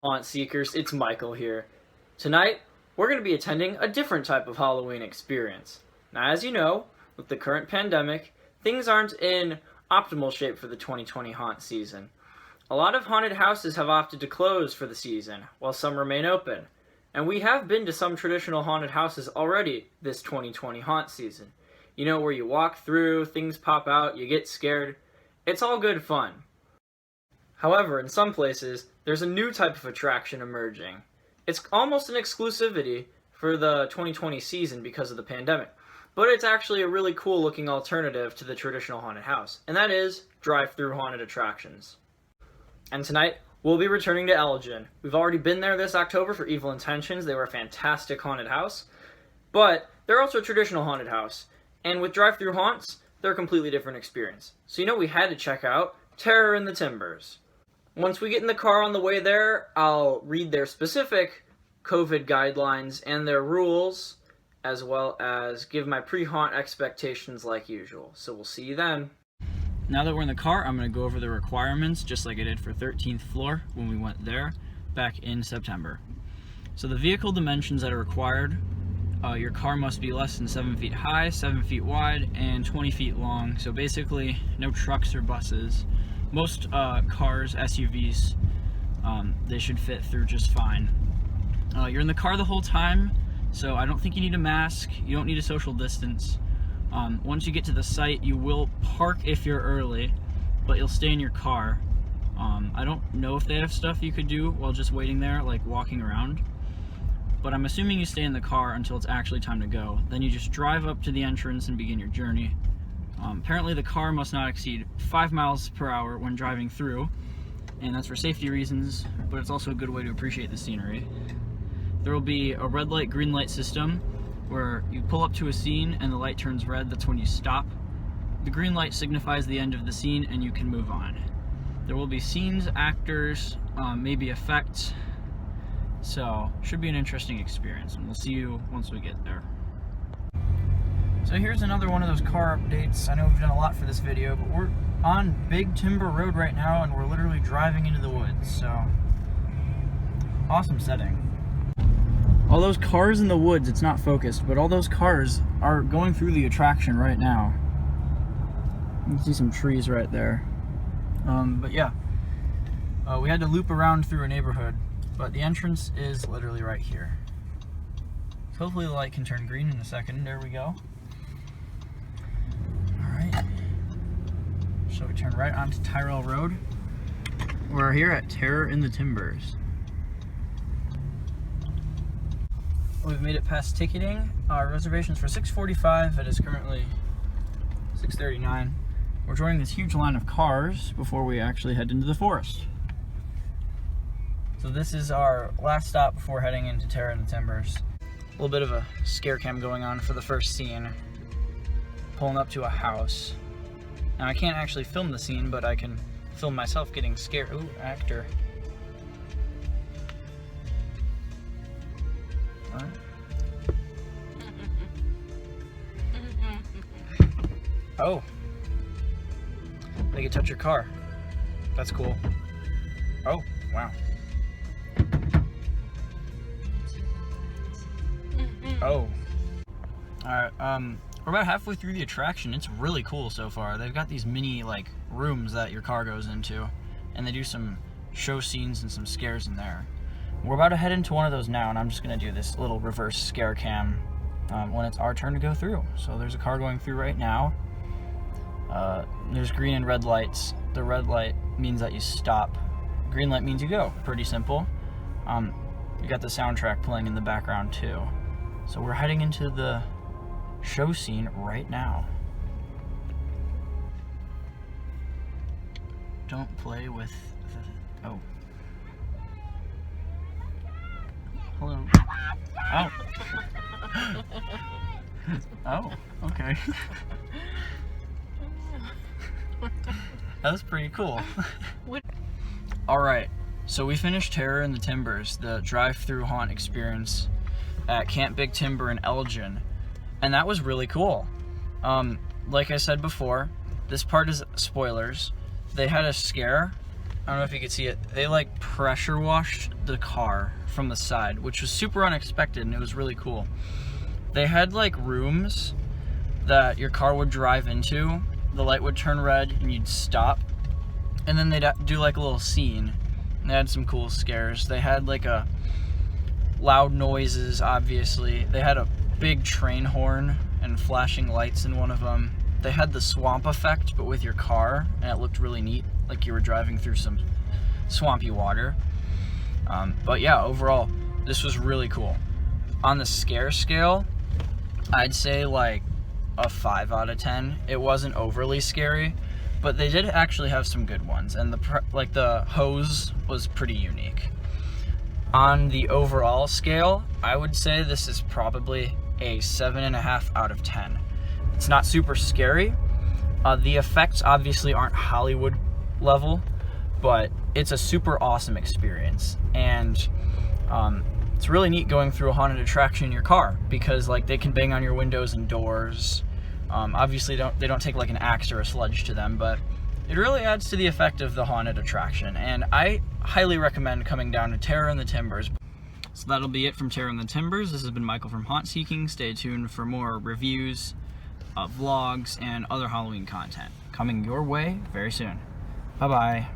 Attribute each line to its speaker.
Speaker 1: Haunt Seekers, it's Michael here. Tonight, we're going to be attending a different type of Halloween experience. Now, as you know, with the current pandemic, things aren't in optimal shape for the 2020 haunt season. A lot of haunted houses have opted to close for the season, while some remain open. And we have been to some traditional haunted houses already this 2020 haunt season. You know, where you walk through, things pop out, you get scared. It's all good fun. However, in some places, there's a new type of attraction emerging. It's almost an exclusivity for the 2020 season because of the pandemic, but it's actually a really cool looking alternative to the traditional haunted house, and that is drive-through haunted attractions. And tonight, we'll be returning to Elgin. We've already been there this October for Evil Intentions. They were a fantastic haunted house, but they're also a traditional haunted house, and with drive-through haunts, they're a completely different experience. So you know we had to check out Terror in the Timbers. Once we get in the car on the way there, I'll read their specific COVID guidelines and their rules, as well as give my pre-haunt expectations like usual. So we'll see you then. Now that we're in the car, I'm going to go over the requirements just like I did for 13th floor when we went there back in September. So the vehicle dimensions that are required, your car must be less than 7 feet high, 7 feet wide, and 20 feet long. So basically, no trucks or buses. Most cars, SUVs, they should fit through just fine. You're in the car the whole time, so I don't think you need a mask. You don't need a social distance. Once you get to the site, you will park if you're early, but you'll stay in your car. I don't know if they have stuff you could do while just waiting there, like walking around, but I'm assuming you stay in the car until it's actually time to go. Then you just drive up to the entrance and begin your journey. Apparently the car must not exceed 5 miles per hour when driving through, and that's for safety reasons, but it's also a good way to appreciate the scenery. There will be a red light, green light system where you pull up to a scene and the light turns red. That's when you stop. The green light signifies the end of the scene and you can move on. There will be scenes, actors, maybe effects, so should be an interesting experience, and we'll see you once we get there. So here's another one of those car updates. I know we've done a lot for this video, but we're on Big Timber Road right now and we're literally driving into the woods, so awesome setting. All those cars in the woods, it's not focused, but all those cars are going through the attraction right now. You can see some trees right there. But yeah, we had to loop around through a neighborhood, but the entrance is literally right here. So hopefully the light can turn green in a second. There we go. Alright, so we turn right onto Tyrell Road. We're here at Terror in the Timbers. We've made it past ticketing. Our reservation's for 6:45. It is currently 6:39. We're joining this huge line of cars before we actually head into the forest. So this is our last stop before heading into Terror in the Timbers. A little bit of a Scarecam going on for the first scene. Pulling up to a house. Now I can't actually film the scene, but I can film myself getting scared. Ooh, actor. What? Oh. They can touch your car. That's cool. Oh, wow. Oh. Alright, we're about halfway through the attraction. It's really cool so far. They've got these mini, like, rooms that your car goes into, and they do some show scenes and some scares in there. We're about to head into one of those now, and I'm just gonna do this little reverse scare cam when it's our turn to go through. So there's a car going through right now. There's green and red lights. The red light means that you stop. Green light means you go. Pretty simple. You got the soundtrack playing in the background too. So we're heading into the show scene right now. Don't play with the... Oh. Hello. Oh. Oh, okay. That was pretty cool. Alright, so we finished Terror in the Timbers, the drive-through haunt experience at Camp Big Timber in Elgin, and that was really cool. Like I said before, this part is spoilers. They had a scare I don't know if you could see it, they like pressure washed the car from the side, which was super unexpected, and it was really cool. They had like rooms that your car would drive into, the light would turn red and you'd stop, and then they'd do like a little scene. They had some cool scares. They had like a loud noises, obviously. They had a big train horn and flashing lights in one of them. They had the swamp effect, but with your car, and it looked really neat, like you were driving through some swampy water. But yeah, overall, this was really cool. On the scare scale, I'd say like a 5 out of 10. It wasn't overly scary, but they did actually have some good ones, and the hose was pretty unique. On the overall scale, I would say this is probably a 7.5 out of 10. It's not super scary. The effects obviously aren't Hollywood level, but it's a super awesome experience, and it's really neat going through a haunted attraction in your car, because like they can bang on your windows and doors. Obviously they don't take like an axe or a sledge to them, but it really adds to the effect of the haunted attraction, and I highly recommend coming down to Terror in the Timbers. So that'll be it from Terror in the Timbers. This has been Michael from Haunt Seeking. Stay tuned for more reviews, vlogs, and other Halloween content coming your way very soon. Bye-bye.